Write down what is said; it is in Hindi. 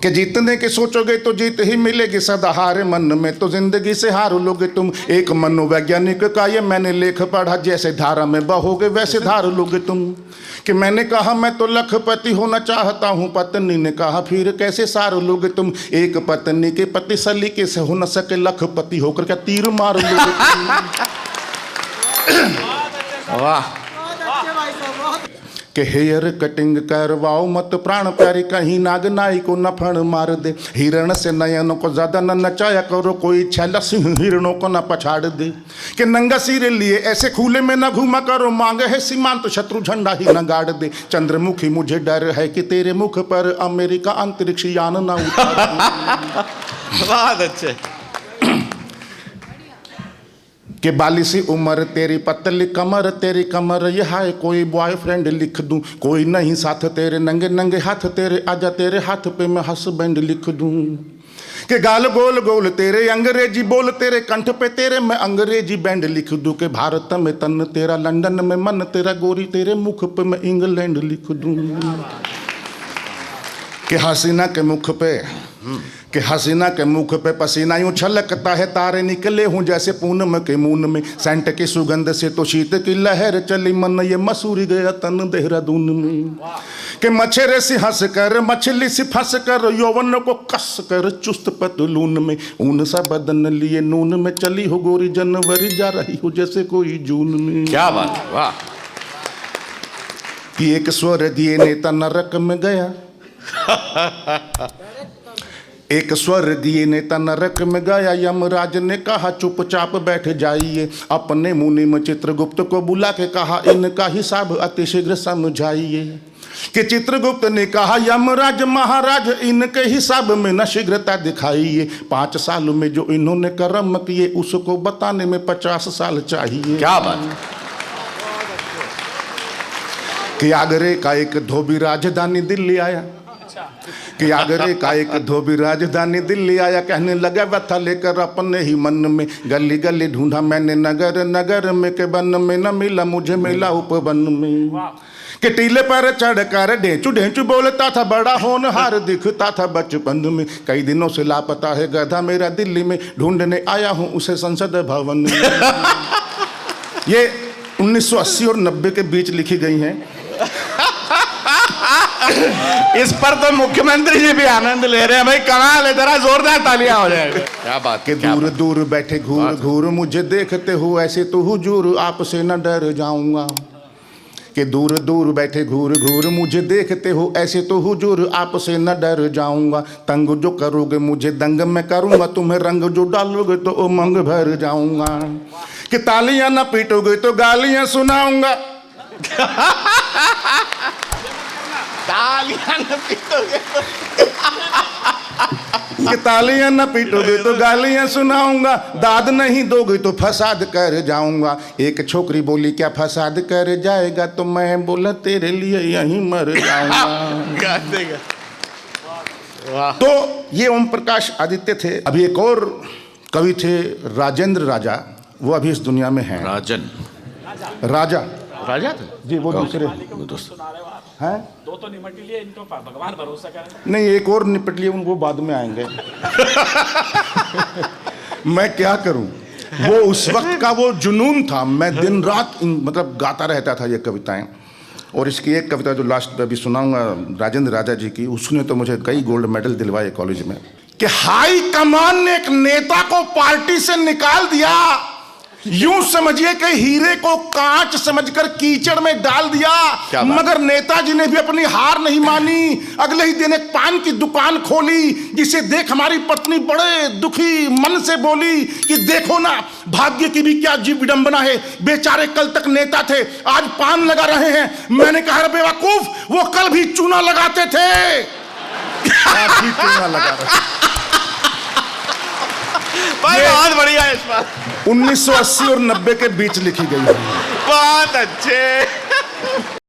कि जीतने के सोचोगे तो जीत ही मिलेगी सदा, हारे मन में तो जिंदगी से हार लोगे तुम। एक मनोवैज्ञानिक का ये मैंने लेख पढ़ा, जैसे धारा में बहोगे वैसे धार लोगे तुम। कि मैंने कहा मैं तो लखपति होना चाहता हूँ, पत्नी ने कहा फिर कैसे सार लोगे तुम। एक पत्नी के पति सलीके से हो न सके लखपति होकर क्या तीर मार लोगे तुम। वाह। कि हेयर कटिंग करवाओ मत प्राण प्यारी, कहीं नाग नाई को न फण मार दे। हिरण से नयनों को ज्यादा न नचाया करो, कोई छैला सिंह हिरणों को न पछाड़ दे। कि नंगा सिर लिए ऐसे खुले में न घूमा करो, मांगे है सीमांत शत्रु झंडा ही न गाड़ दे। चंद्रमुखी मुझे डर है कि तेरे मुख पर अमेरिका अंतरिक्ष यान न उतार दे। बहुत अच्छे। कि बाली सी उम्र तेरी पतली कमर, तेरी कमर ये हाय कोई बॉयफ्रेंड लिख दूं। कोई नहीं साथ तेरे नंगे नंगे हाथ तेरे, आजा तेरे हाथ पे मैं हस्बैंड लिख दूं। कि गाल गोल गोल तेरे अंग्रेजी बोल, तेरे कंठ पे तेरे मैं अंग्रेजी बैंड लिख दूं। कि भारत में तन तेरा, लंदन में मन तेरा, गोरी तेरे मुख पे मैं इंग्लैंड लिख दूं। कि हसीना के मुख पे, कि हसीना के मुख पे पसीना यूं छलकता है, तारे निकले हूं जैसे पूनम के मून में। सेंट की सुगंध से तो शीत की लहर चली, मन ये मसूरी गया तन देहरादून में। कि मछेरे सी हंस कर मछली सी फंस कर, यौवन को कस कर चुस्त पतलून में। ऊन सा बदन लिए नून में चली हो गोरी, जनवरी जा रही हो जैसे कोई जून में। क्या बात, वाह। कि एक स्वर्गीय नेता नरक में गया, एक स्वर्गीय नेता नरक में गया, यमराज ने कहा चुपचाप बैठ जाइए। अपने मुनि में चित्रगुप्त को बुला के कहा इनका हिसाब अतिशीघ्र समझाइए। कि चित्रगुप्त ने कहा यमराज महाराज इनके हिसाब में न शीघ्रता दिखाइए। 5 साल में जो इन्होंने कर्म किए उसको बताने में 50 साल चाहिए। क्या बात। कि आगरे का एक धोबी राजधानी दिल्ली आया, कि आगरे का एक धोबी राजधानी दिल्ली आया, कहने लगा व्यथा लेकर अपने ही मन में। गली गली ढूंढा मैंने नगर नगर में, के वन में न मिला मुझे मिला उपवन में। कि टीले पर चढ़कर ढेंचू ढेंचू बोलता था, बड़ा होनहार दिखता था बचपन में। कई दिनों से लापता है गधा मेरा दिल्ली में, ढूंढने आया हूँ उसे संसद भवन में। ये 1980 और 90 के बीच लिखी गई हैं। इस पर तो मुख्यमंत्री जी भी आनंद ले रहे हैं। भाई कमाल है, जरा जोरदार तालियां हो जाएगी। क्या बात। कि दूर दूर बैठे घूर घूर मुझे देखते हो, ऐसे तो हुजूर आपसे न डर जाऊंगा। कि दूर दूर बैठे घूर घूर मुझे देखते हो, ऐसे तो हुजूर आपसे न डर जाऊंगा। तंग जो करोगे मुझे दंग मैं करूंगा, तुम्हें रंग जो डालोगे तो उमंग भर जाऊंगा। कि तालियां न पीटोगे तो गालियां सुनाऊंगा। तालियां न पीटोगे कि तालियां न पीटोगे तो गालियां सुनाऊंगा, दाद नहीं दोगे तो फसाद कर जाऊंगा। एक छोकरी बोली क्या फसाद कर जाएगा, तो मैं बोला तेरे लिए यहीं मर जाऊंगा। तो ये ओम प्रकाश आदित्य थे। अभी एक और कवि थे राजेंद्र राजा, वो अभी इस दुनिया में हैं। राजन राजा राजा थे जी, वो दूसरे हैं। दो तो निपट लिए, इनको भगवान भरोसा करें। नहीं, एक और निपट लिए, उनको बाद में आएंगे। मैं क्या करूं, वो उस वक्त का वो जुनून था। मैं दिन रात मतलब गाता रहता था ये कविताएं। और इसकी एक कविता जो लास्ट में अभी सुनाऊंगा राजेंद्र राजा जी की, उसने तो मुझे कई गोल्ड मेडल दिलवाए कॉलेज में। कि हाई कमान ने एक नेता को पार्टी से निकाल दिया, यूं समझिए कि हीरे को कांच समझकर कीचड़ में डाल दिया। मगर नेताजी ने भी अपनी हार नहीं मानी। अगले ही दिन एक पान की दुकान खोली, जिसे देख हमारी पत्नी बड़े दुखी मन से बोली कि देखो ना, भाग्य की भी क्या जीव विडंबना है, बेचारे कल तक नेता थे आज पान लगा रहे हैं। मैंने कहा रे बेवकूफ, वो कल भी चूना लगाते थे। आज भी चूना लगा रहे। भाई बहुत बढ़िया है। इस बात 1980 और 90 के बीच लिखी गई है। बहुत अच्छे।